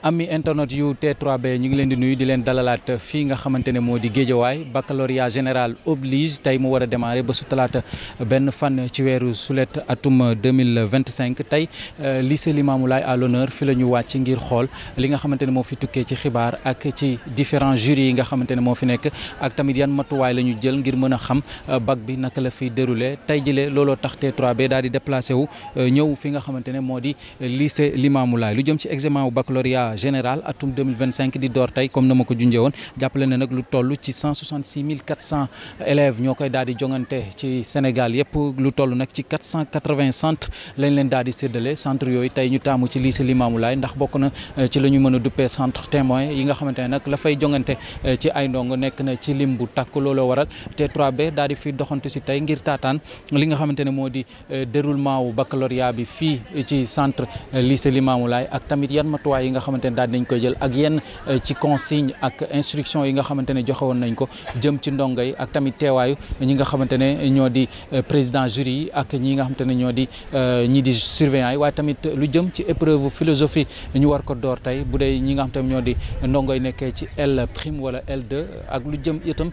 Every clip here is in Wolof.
ami internet yu T3B ñu ngi leen di nuyu di leen dalalaat fii nga xamante ne moo di Géejawaay baccalauréat général oblige tey mu war a démarrer ba su talaata benn fan ci weeru sulet atum 2025 tey lycée Limamoulaye à l'honneur fi la ñu wàcc ngir xool li nga xamante ne moo fi tukkee ci xibaar ak ci différents jurys yi nga xamante ne moo fi nekk ak tamit yan matuwaay la ñu jël ngir mën a xam bac bi naka la fiy déroulé tey jëlee looloo tax T3B daal di déplacé wu ñëw fi nga xamante ne moo di lycée Limamoulaye lu jëm ci examen wu baccalauréat général atum 2025 di door tey comme na ma ko junjee woon jàppale na nag lu toll ci 166 400 élèves ñoo koy daal di jongante ci Sénégal yëpp lu toll nag ci 480 centres lañ leen daal di séddale centre yooyu tey ñu taamu ci lycée Limamoulaye ndax bokk na ci la ñu mën a duppee centre témoin yi nga xamante ne nag la fay jongante ci ay ndongo nekk na ci lim bu takk looloo waral T3B daal di fi doxantu si tey ngir taataan li nga xamante ne moo di déroulement wu baccalauréat bi fii ci centre lycée Limamoulaye ak tamit yan matuwaay yi nga xamante ne daal nañ koy jël ak yenn ci consigne ak instruction yi nga xamante ne joxe woon nañ ko jëm ci ndongo yi ak tamit teewaayu ñi nga xamante ne ñoo di président jury yi ak ñi nga xamante ne ñoo di ñii di surveillant yi waaye tamit lu jëm ci épreuve philosophie ñu war ko door tey bu dee ñi nga xamante ne ñoo di ndongo yi nekkee ci L prime wala L2 ak lu jëm itam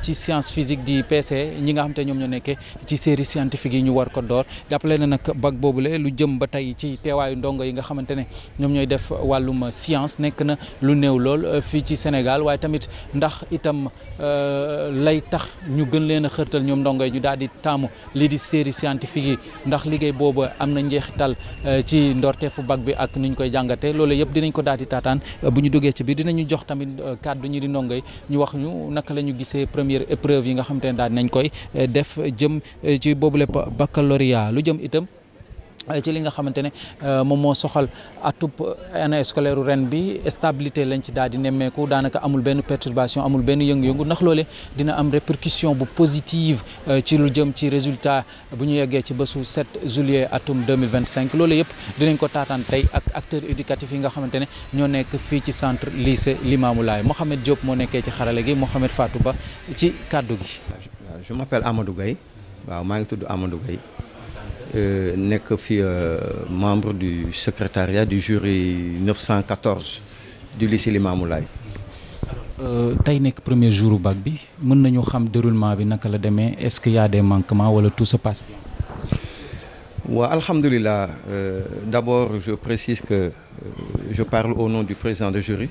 ci science physique di PC ñi nga xamante ne ñoom ñoo nekkee ci série scientifique yi ñu war ko door jàppale na nag bac boobule lu jëm ba tey ci teewaayu ndongo yi nga xamante ne ñoom ñooy def wàllum science nekk na lu néew lool fii ci Sénégal waaye tamit ndax itam lay tax ñu gën leen a xërtal ñoom ndongo yi ñu daal di taamu lii di série scientifique yi ndax liggéey boobu am na njeexital ci ndorteefu bac bi ak ni ñu koy jàngatee loolu yëpp dinañ ko daal di taataan bu ñu duggee ci biir dinañu jox tamit kàddu ñi di ndongo yi ñu wax ñu naka la ñu gisee première épreuve yi nga xamante ne daal nañ koy def jëm ci boobu lépp baccalauréat lu jëm itam ci li nga xamante ne moom moo soxal atub année scolaire ren bi stabilité lañ ci daal di nemmeeku daanaka amul benn perturbation amul benn yëngu-yëngu ndax loole dina am répercussion bu positive ci lu jëm ci résultat bu ñu yeggee ci bésu 7 juillet atum 2025 loolu yëpp dinañ ko taataan tey ak acteurs éducatifs yi nga xamante ne ñoo nekk fii ci centre lycée Limamoulaye Mohamed Diop moo nekkee ci xarale gi Mohamed Fatou Ba ci kàddu gi. Je m'appelle Amadou Gaye waaw maa ngi tudd Amadou Gaye nekk fi membre du secrétariat du jury 914 du lycée Limamoulaye. tey nekk premier jour bac bi mën nañu xam déroulement bi naka la demee est-ce qu'il y a des manquements wala tout se passe bien. waaw alhamdulilah d'abord je précise que je parle au nom du président de jury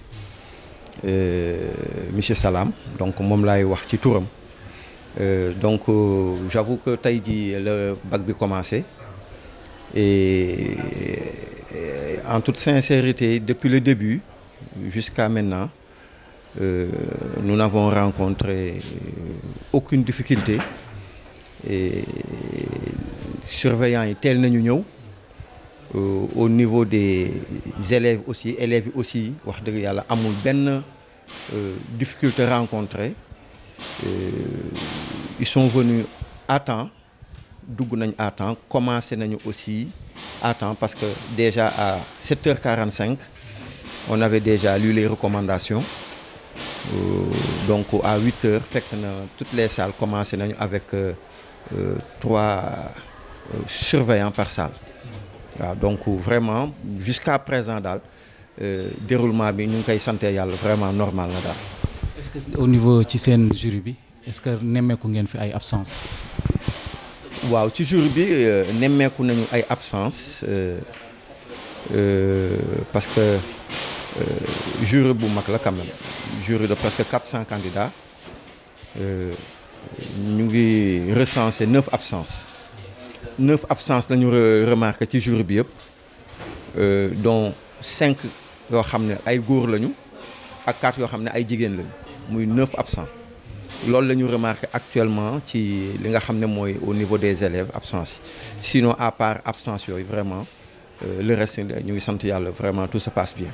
monsieur Salam donc moom laay wax ci turam. Donc j'avoue que tey jii le bac bi commencé et en toute sincérité depuis le début jusqu'à maintenant nous n'avons rencontré aucune difficulté et surveillants yi teel nañu ñëw au niveau des élèves aussi wax dëgg yàlla amul benn difficulté rencontrée. Ils sont venus à temps dugg nañ à temps commencé nañu aussi à temps parce que déjà à 7h45 on avait déjà lu les recommandations donc à 8h fekk na toutes les salles commencé nañu avec 3 surveillants par salle waaw donc vraiment jusqu'à présent daal déroulement bi ñu ngi koy sant yàlla vraiment normal na daal. Est-ce que au niveau ci seen jury bi est-ce que nemmeeku ngeen fi ay absence waaw ci jury bi nemmeeku nañu ay absence parce que jury bu mag la quand même jury de presque 400 candidats ñu ngi recenser 9 absences la ñu remarqué ci jury bi yëpp dont 5 yoo xam ne ay góor lañu ak 4 yoo xam ne ay jigéen lañu muy 9 absents loolu la ñu remarqué actuellement ci li nga xam ne mooy au niveau des élèves absence yi sinon à part absence yooyu vraiment le reste ñu ngi sant yàlla vraiment tout se passe bien.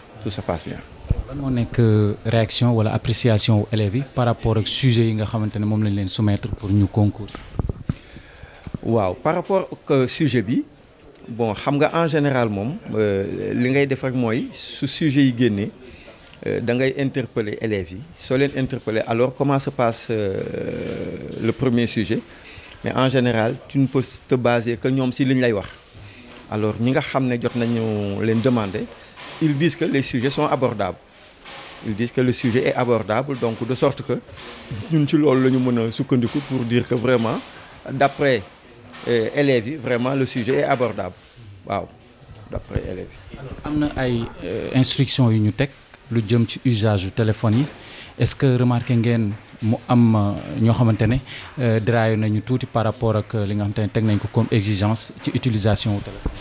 lan moo nekk réaction wala appréciation élèves yi par rapport ak sujet yi nga xamante ne moom lañ leen soumettre pour ñu concours. waaw par rapport ak sujet bi bon xam nga en général moom li ngay def rek mooy su sujet yi génnee. da ngay interpeller élèves yi soo leen interpeller alors comment se passe le premier sujet mais en général tu ne peux te baser que ñoom si li ñu lay wax alors ñi nga xam ne jot nañu leen demander ils disent que les sujets sont abordables. Ils disent que le sujet est abordable, donc de sorte que ñun ci loolu la ñu mën a sukkandiku pour dire que vraiment d'après élèves yi vraiment le sujet est abordable waaw d'après élèves yi. am na ay instructions yu ñu teg lu jëm ci usage yu téléphone yi est-ce que remarqué ngeen mu am ñoo xamante ne déraillé nañu tuuti par rapport ak li nga xamante ne teg nañ ko comme exigence ci utilisation wu téléphone.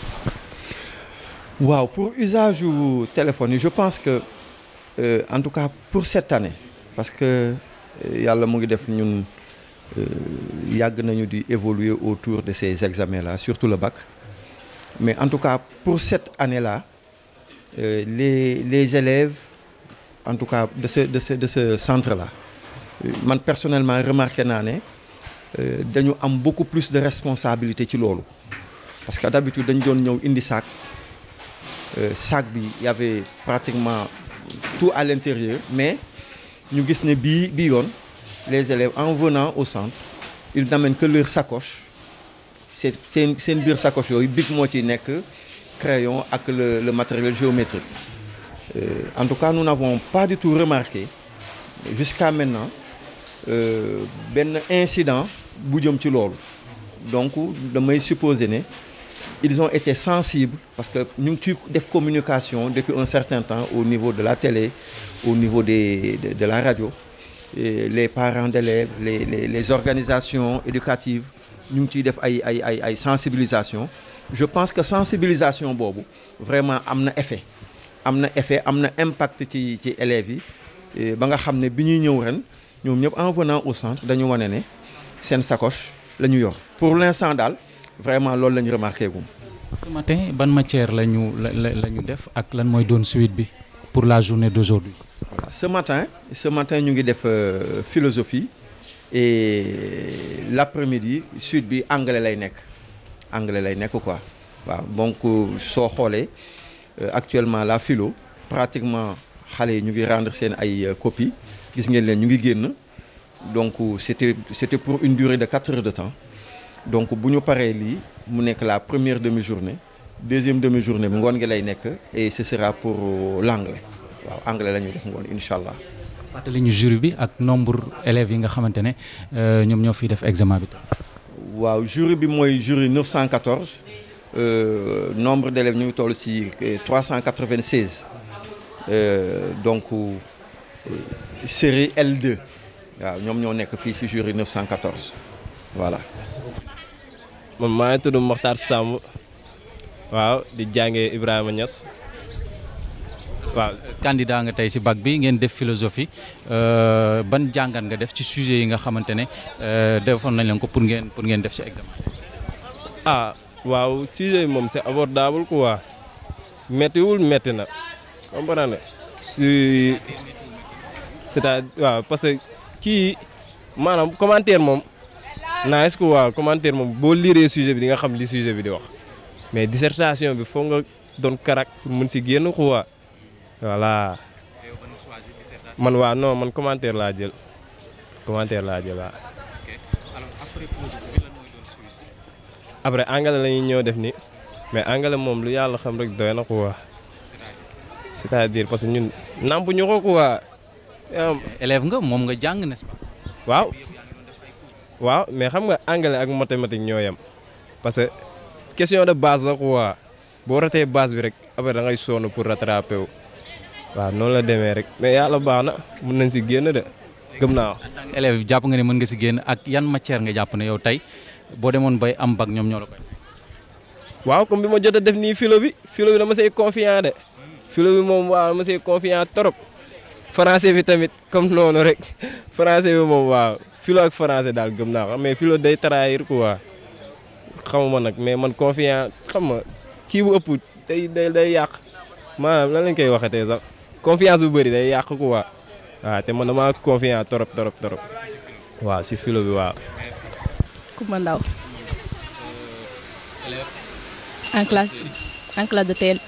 waaw pour usage yu téléphone yi je pense que en tout cas pour cette année parce que yàlla mu ngi def ñun yàgg nañu di évoluer autour de ces examens-là surtout le bac mais en tout cas pour cette année-là les élèves en tout cas de ce centre-là man personnellement remarqué naa ne dañu am beaucoup plus de responsabilité ci loolu parce que d'habitude dañu doon ñëw indi sac bi y avait pratiquement tout à l'intérieur mais ñu gis ne bii yoon les élèves en venant au centre ils n'amènent que leur sacoche seen biir sacoche yooyu bic moo ci nekk crayon ak le matériel géométrique en tout cas nous n'avons pas du tout remarqué jusqu'à maintenant benn incident bu jëm ci loolu donc damay supposer ne ils ont été sensibles parce que ñu ngi ciy def communication depuis un certain temps au niveau de la télé au niveau de la radio les parents d'élèves les organisations éducatives ñu ngi ciy def ay sensibilisation je pense que sensibilisation boobu vraiment am na effet am na impact ci élèves yi ba nga xam ne bi ñuy ñëw ren ñoom ñëpp en venant au centre dañu wane ne seen sacoche la ñu yor pour l'instant daal vraiment loolu la ñu remarqué gum. Ce matin ban matière la ñu def ak lan mooy doon suite bi pour la journée d'aujourd'hui. Voilà ce matin ñu ngi def philosophie et l'après-midi suite bi anglais lay nekk quoi waaw donc soo xoolee actuellement la philo pratiquement xale yi ñu ngi rendre seen ay copies gis ngeen leen ñu ngi génn donc c'était pour une durée de 4 heures de temps. donc bu ñu paree lii mu nekk la première demi-journée deuxième demi-journée bi ngoon gi lay nekk et ce sera pour l'anglais waaw anglais la ñuy def ngoon incha allah. fàttali ñu jury bi ak nombre élèves yi nga xamante ne ñoom ñoo fiy def examen bi. waaw jury bi mooy jury 914 nombre d'élèves ñu ngi toll ci 396 donc série L2 waaw ñoom ñoo nekk fii ci jury 914 voilà. man maa ngi tudd Mokhtar Samb waaw di jàngee Ibrahima Niass waaw. candidat nga tey ci bac bi ngeen def philosophie ban jàngat nga def ci sujet yi nga xamante ne defoon nañ leen ko pour ngeen def ci examen. waaw sujet yi moom c'est abordable quoi méttiwul métti na comprendre c'est-à-dire waaw parce que kii maanaam commentaire moom. nice ko waaw commentaire moom boo lire sujet bi di nga xam li sujet bi di wax mais dissertation bi foog nga doon karak pour mën si génn ko waa voilà man commentaire laa jël waaw. après anglais la ñuy ñëw def ni mais anglais moom lu yàlla xam rek doy na ko waa c'est-à-dire parce que ñun nampu ñu ko waa. élève nga moom nga jàng n'est-ce pas. waaw mais xam nga anglais ak mathématique ñoo yem parce que question de base la quoi boo ratee base bi rek après da ngay sonn pour rattraper wu waaw noonu la demee rek mais yàlla baax na mën nañ si génn de gëm naa wax. en tant que élève jàpp nga ne mën nga si génn ak yan matière nga jàpp ne yow tey boo demoon bay am bac ñoom ñoo la koy. waaw comme bi ma jot a def nii philo bi dama say confiant de philo bi moom waaw dama say confiant trop français bi tamit comme noonu rek français bi moom waaw. philo ak français daal gëm naa ko mais philo day trahir quoi xamuma nag mais man confiant xam nga kii bu ëpp day yàq maanaam lan lañ koy waxatee sax confiance bu bëri day yàq quoi waaw te man damaa confiant trop waaw si philo bi waaw. Koumba Ndaw en classe de TL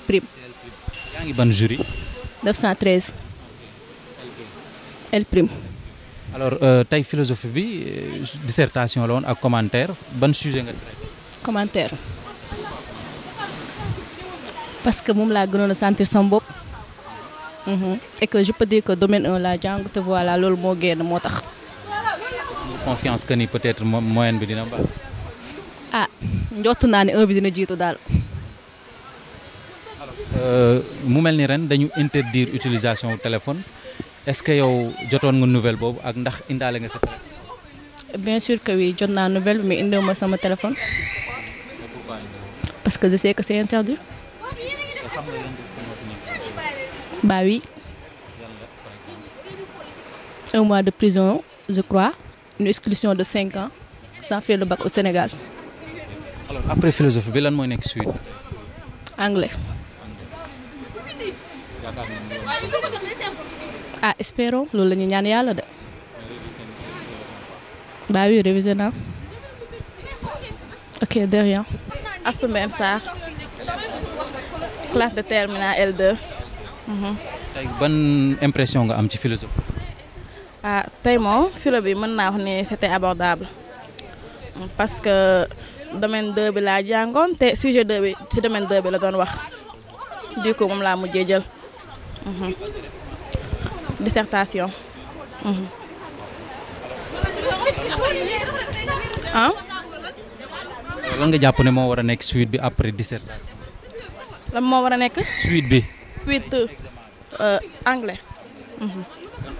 prime. yaa ngi ban jury. 913 L prime. alors tey philosophie bi dissertation la woon ak commentaire ban sujet nga traité. commentaire parce que moom laa gënoon a sentir sama bopp. Et que je peux dire que domaine 1 laa jàng te voilà loolu moo génn moo tax. confiance que ni peut-être moyenne bi dina baax. ah njott naa ne 1 bi dina jiitu daal. mu mel ni ren dañu interdire utilisation wu téléphone est-ce que yow jotoon nga nouvelle boobu ak ndax indaale nga sa téléphone. bien sûr que oui jot naa nouvelle bi mais indiwuma sama téléphone. parce que je sais que c'est interdit. Bah oui. 1 mois de prison, je crois. Une exclusion de 5 ans. Ça fait le bac au Sénégal. Alors après philosophie bi lan mooy nekk suite. Anglais. Ah espérons loolu la ñuy ñaan yàlla de. Bah oui révisé naa. Ok de rien. Assoumane Sarr. Classe de terminale L2. tey ban impression nga am ci philosophie. ah tey moom philo bi mën naa wax ni c'était abordable parce que domaine 2 bi laa jàngoon te sujet 2 bi ci domaine 2 bi la doon wax du coup moom laa mujjee jël dissertation. ah. lan nga jàpp ne moo war a nekk suite bi après dissertation. lan moo war a nekk. suite bi. suite anglais.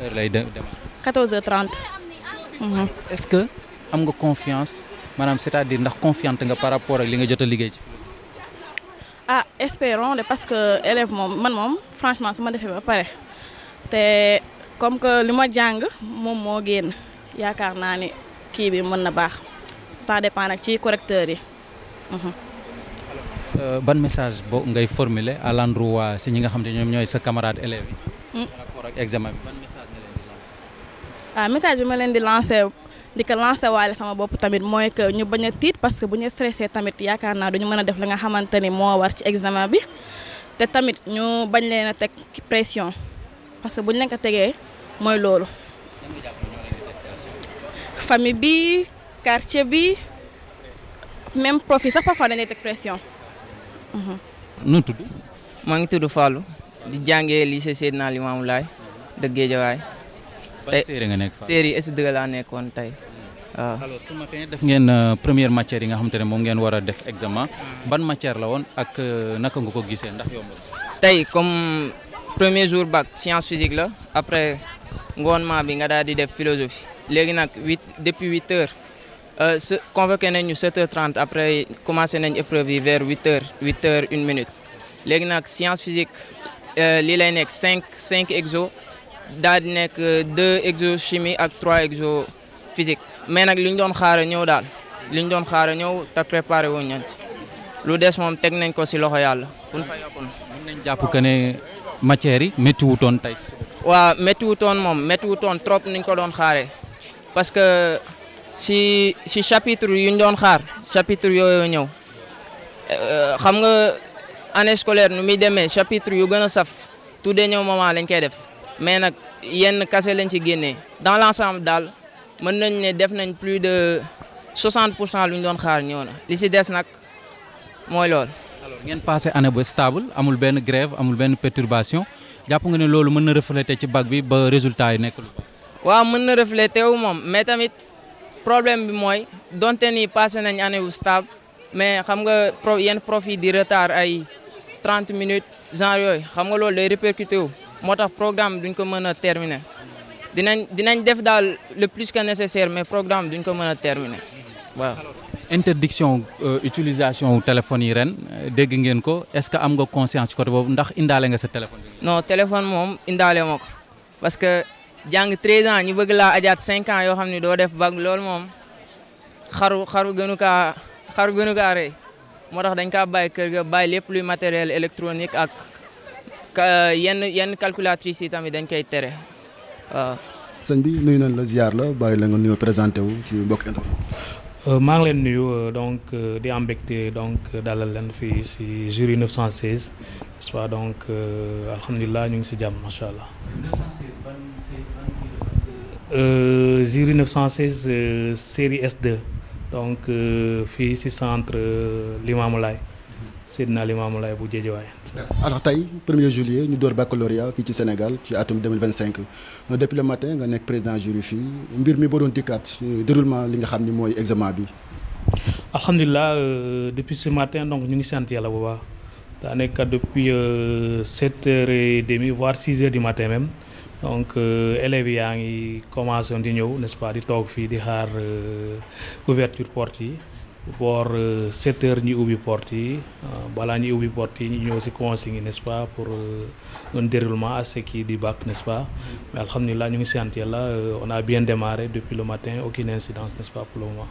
heure lay dem. 14h30. est-ce que am nga confiance maanaam c'est-à-dire ndax confiante nga par rapport ak li nga jot a liggéey ci. ah espérons de parce que élève moom man moom franchement su ma defee ba pare te comme que li ma jàng moom moo génn yaakaar naa ni kii bi mën na baax ça dépend nag ci correcteurs yi. ban message boo ngay formuler à l'endroit si ñi nga xam ne ñoom ñooy sa camarade élèves yi. par rapport ak examen bi ban message nga leen di lancer. ah message bi ma leen di lancer di ko lancer waale sama bopp tamit mooy que ñu bañ a tiit parce que bu ñu stressé tamit yaakaar naa duñu mën a def la nga xamante ni moo war ci examen bi te tamit ñu bañ leen a teg pression parce que bu ñu leen ko tegee mooy loolu. famille bi quartier bi même prof yi sax parfois dañuy teg pression. nu tudd. maa ngi tudd Fallou di jàngee lycée Seydina Limamou Laye de Guédiawaye. ban série nga nekk Fallou série S2 laa nekkoon tey waaw. alors ce matin def ngeen première matière yi nga xamante ne moom ngeen war a def examen ban matière la woon ak naka nga ko gisee ndax yomb. tey comme premier jour bac science physique la après ngoonmaa bi nga daal di def philosophie léegi nag depuis 8 heures convoqué nañ ñu 7h30 après commencé nañ épreuve yi vers 8h 1 minute léegi nag science physique lii lay nekk 5 exo daal di nekk 2 exo chimie ak 3 exo physique mais nag li ñu doon xaar a ñëw daal li ñu doon xaar a ñëw te préparé wuñ ñant lu des moom teg nañ ko si loxo yàlla pour fa yokku. mën nañ jàpp que ne matière yi métti wutoon tey. waaw métti wutoon moom métti wutoon trop niñ ko doon xaaree parce que si chapitre yu ñu doon xaar chapitre yooyu ñëw xam nga année scolaire nu muy demee chapitre yu gën a saf tout dernier moment lañ koy def mais nag yenn kase lañ ci génnee dans l'ensemble daal mën nañ ne def nañ plus de 60% lu ñu doon xaar ñëw na li si des nag mooy lool. alors ngeen passé année ba stable amul benn grève amul benn perturbation jàpp nga ne loolu mën na refléter ci bac bi ba résultat yi nekk lu baax. waaw mën na refléter wu moom mais tamit problème bi mooy donte ni passé nañ année wu stable mais xam nga yenn prof yi di retard ay 30 minutes genre yooyu xam nga loolu day répercuté wu moo tax programme duñ ko mën a terminer dinañ def daal le plus que nécessaire mais programme duñ ko mën a terminer waaw. interdiction utilisation wu téléphone yi ren dégg ngeen ko est-ce que am nga conscience ci côté boobu ndax indaale nga sa téléphone bi. non téléphone moom indaale ma ko parce que jàng 13 ans ñu bëgg laa ajaat 5 ans yoo xam ne doo def bac loolu moom xaru gënu kaa rëy moo tax dañ kaa bàyyi kër ga bàyyi lépp luy matériel électronique ak yenn calculatrices yi tamit dañ koy tere waaw. sëñ bi nuyu nañ la ziar la bàyyi la nga nuyoo présenté wu ci mbokk internet. maa ngi leen nuyu donc di am mbégte donc dalal leen fii si jury 916 n'est-ce pas donc alhamdulilah ñu ngi si jàmm macha allah. jury 916 série S2 donc fii si centre Limamou Laye Seydina Limamou Laye bu Guédiawaye. alors tey 1er juillet ñu door baccalauréat fii ci Sénégal ci atum 2025 depuis le matin nga nekk président jury fii mbir mi boo doon dikkaat déroulement li nga xam ni mooy examen bi. alhamdulilah depuis ce matin donc ñu ngi sant yàlla bu baax daanaka depuis 7h30 voire 6h du matin même donc élèves yaa ngi commencé woon di ñëw n'est-ce pas di toog fii di xaar ouverture porte yi boor 7h ñi ubbi porte yi balaa ñuy ubbi porte yi ñu ñëw si consigne yi n'est-ce pas pour un déroulement assez kii du bac n'est-ce pas mais alhamdulilah ñu ngi sant yàlla on a bien démarré depuis le matin aucune incidence n'est-ce pas pour le moment.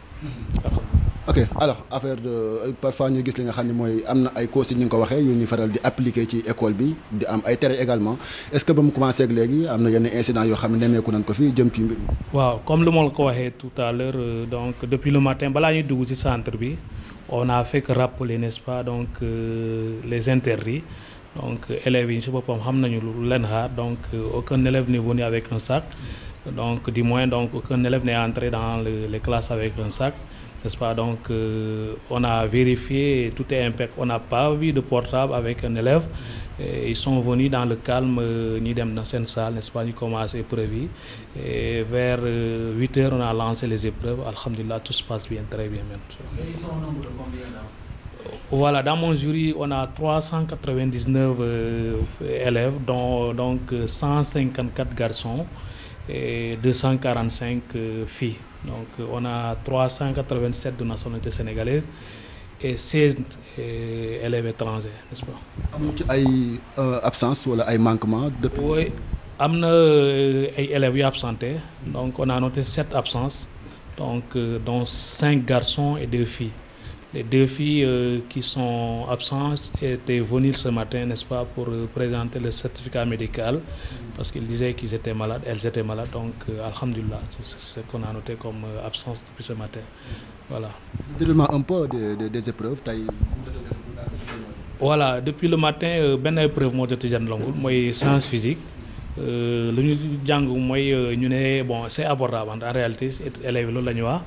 ok alors affaire de parfois ñu gis li nga xam ne mooy am na ay consignes ñu ngi ko waxee yu ñu faral di appliquer ci école bi di am ay tere également est-ce que ba mu commencé ak léegi am na yenn incidents yoo xam ne nemmeeku nañ ko fi jëm ci mbir mi. waaw comme lu ma la ko waxee tout à l'heure donc depuis le matin balaa ñuy dugg ci centre bi on a fait que rappeler n'est-ce pas donc les interdits donc élèves yi ci boppam xam nañu lu leen xaar donc aucun élève n'est venu avec un sac donc du moins donc aucun élève n'est entré dans les classes avec un sac. N'est-ce pas? Donc on a vérifié, tout est impeccable. On n'a pas vu de portable avec un élève. Et ils sont venus dans le calme, ni dans cette salle, n'est-ce pas? Ils commencent épreuves. Et vers 8h, on a lancé les épreuves. Alhamdulillah, tout se passe bien, très bien même. Et ils sont au nombre de combien dans Voilà, dans mon jury, on a 399 élèves, dont donc 154 garçons et 245 filles. Donc on a 387 de nationalité sénégalaise et 16 élèves étrangers, n'est-ce pas? Amuñu ci ay absence wala ay manquement depuis. Oui, am na ay élèves yu absenté, donc on a noté 7 absences, donc dont 5 garçons et 2 filles. Les 2 filles qui sont absentes étaient venues ce matin, n'est-ce pas, pour présenter le certificat médical parce qu'ils disaient qu'ils étaient malades, elles étaient malades, donc alhamdulillah, c'est ce qu'on a noté comme absence depuis ce matin. Voilà. Déroulement un peu des épreuves tey. Voilà, depuis le matin benn épreuve moo jot a jàngalangul mooy science physique lu ñu jàng mooy ñu ne bon c'est abordable en réalité élèves loolu la ñu wax.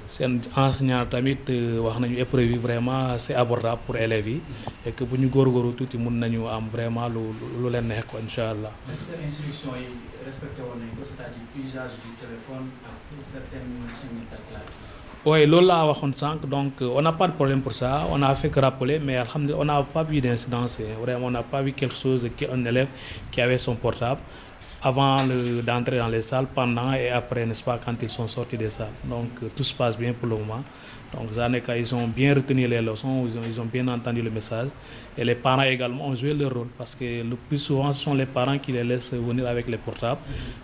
seen enseignant tamit wax nañu épreuve yi vraiment c'est abordable pour élèves yi et que bu ñu góorgóorlu tuuti mun nañu am vraiment lu leen neex ko incha allah. est-ce que instruction yi respecté woon nañ ko c'est-à-dire usage du téléphone ak certaines signes calculatrices. Oui, loolu laa waxoon sànq donc on n'a pas de problème pour ça on a fait que rappeler mais alhamdulillah on n'a pas vu d'incidence vraiment on n'a pas vu quelque chose un élève qui avait son portable. Avant d'entrer dans les salles, pendant et après, n'est-ce pas, quand ils sont sortis des salles. Donc tout se passe bien pour le moment. Donc Zaneka, ils ont bien retenu les leçons, ils ont bien entendu le message. Et les parents également ont joué leur rôle parce que le plus souvent, ce sont les parents qui les laissent venir avec les portables.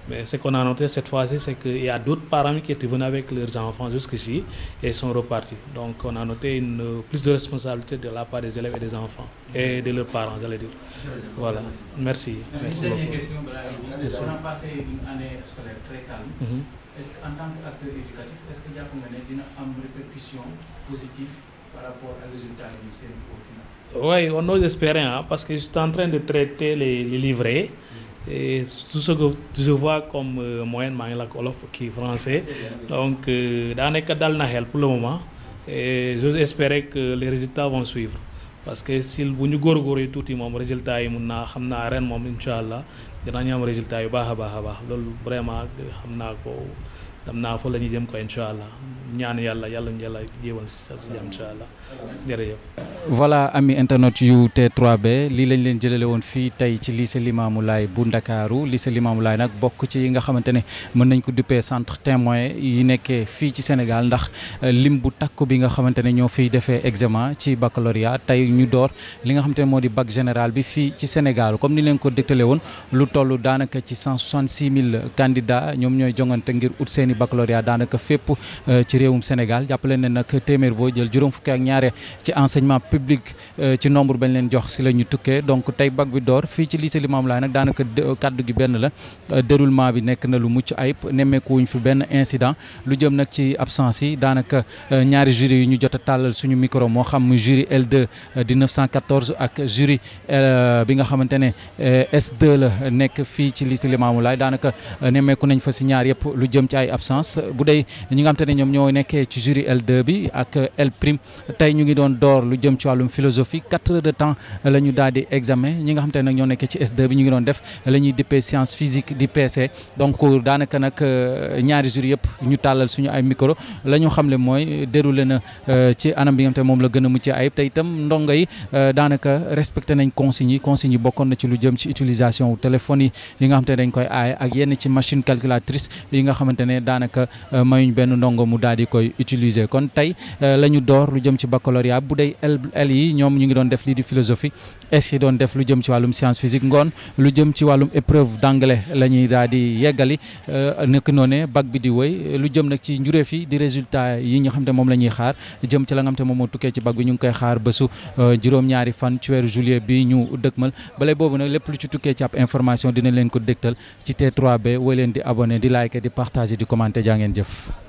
Mais ce qu'on a noté cette fois-ci, c'est qu'il y a d'autres parents qui étaient venus avec leurs enfants jusqu'ici et sont repartis. Donc on a noté plus de responsabilité de la part des élèves et des enfants et de leurs parents, j'allais dire. Voilà, merci. Merci beaucoup. Dernière question, on a passé une année scolaire très calme. Est-ce qu'en tant qu'acteur éducatif, est-ce que jàpp nga ne dina am répercussion positive par rapport aux résultats du CM au final? Oui, on ose espérer parce que je suis en train de traiter les livrets et tout ce que je vois comme moyenne maa ngi lakk wolof kii français donc daanaka dal na xel pour le moment et j'ose espérer que les résultats vont suivre parce que si bu ñu góorgóorlu tuuti moom résultats yi mun naa xam naa ren moom incha allah dinañu am résultats yu baax a baax loolu vraiment xam naa ko dem naa fa la ñuy jëm ko incha allah ñaan yàlla ñu yàlla jéewal si jàmm incha allah jërëjëf. voilà ami internet yu T3B lii lañ leen jëlale woon fii tey ci lycée Limamou Laye bu Ndakaaru lycée Limamou Laye nag bokk ci yi nga xamante ne mën nañ ko duppee centre témoin yi nekkee fii ci Sénégal ndax lim bu takku bi nga xamante ne ñoo fiy defee examen ci baccalauréat tey ñu door li nga xamante ne moo di bac général bi fii ci Sénégal comme ni leen ko dégtale woon lu toll daanaka ci 166 000 candidats ñoom ñooy jongante ngir ut seeni baccalauréat daanaka fépp ci réewum Sénégal jàppale ne nag téeméer boo jël juróom fukki ak ñaare ci enseignement public ci nombre bañ leen jox si la ñu tukkee donc tey bac bi door fii ci lycée Limamou Laye nag daanaka kaddu gi benn la déroulement bi nekk na lu mucc ayib nemmeeku wuñ fi benn incident lu jëm nag ci absence yi daanaka ñaari jury yi ñu jot a tàllal suñu micro moo xam jury L2 di 914 ak jury bi nga xamante ne S2 la nekk fii ci lycée Limamou Laye daanaka nemmeeku nañ fa si ñaar yëpp lu jëm ci ay absence bu dee ñi nga xam te ne ñoom ñoo nekkee ci jury L2 bi ak L prime tey ñu ngi doon door lu jëm ci wàllum philosophie 4 heures de temps la ñu daal di examen ñi nga xam te ne nag ñoo nekkee ci S2 bi ñu ngi doon def la ñuy dippee science physique di PC donc daanaka nag ñaari jury yëpp ñu tàllal suñu ay micro la ñu xamle mooy déroulé na ci anam bi nga xam te moom la gën a mucc ayib te itam ndongo yi daanaka respecté nañ consignes yi bokkoon na ci lu jëm ci utilisation téléphone yi nga xam te ne dañ koy aaye ak yenn ci machine calculatrice yi nga xamante ne daanaka mayuñ benn ndongo mu daal di koy utiliser kon tey la ñu door lu jëm ci baccalauréat bu dee L yi ñoom ñu ngi doon def lii di philosophie S yi doon def lu jëm ci wàllum science physique ngoon lu jëm ci wàllum épreuve d'anglais la ñuy daal di yeggali nekk noone bac bi di wëy lu jëm nag ci njuréef yi di résultat yi nga xam te moom la ñuy xaar jëm ci la nga xam te moom moo tukkee ci bac bi ñu ngi koy xaar bésu juróom-ñaari fan ci weeru juillet bi ñu dëkkmal balay boobu nag lépp lu ci tukkee ci ab information dina leen ko dégtal ci T3B woy leen di abonné di like di partager di commenter jaa ngeen jëf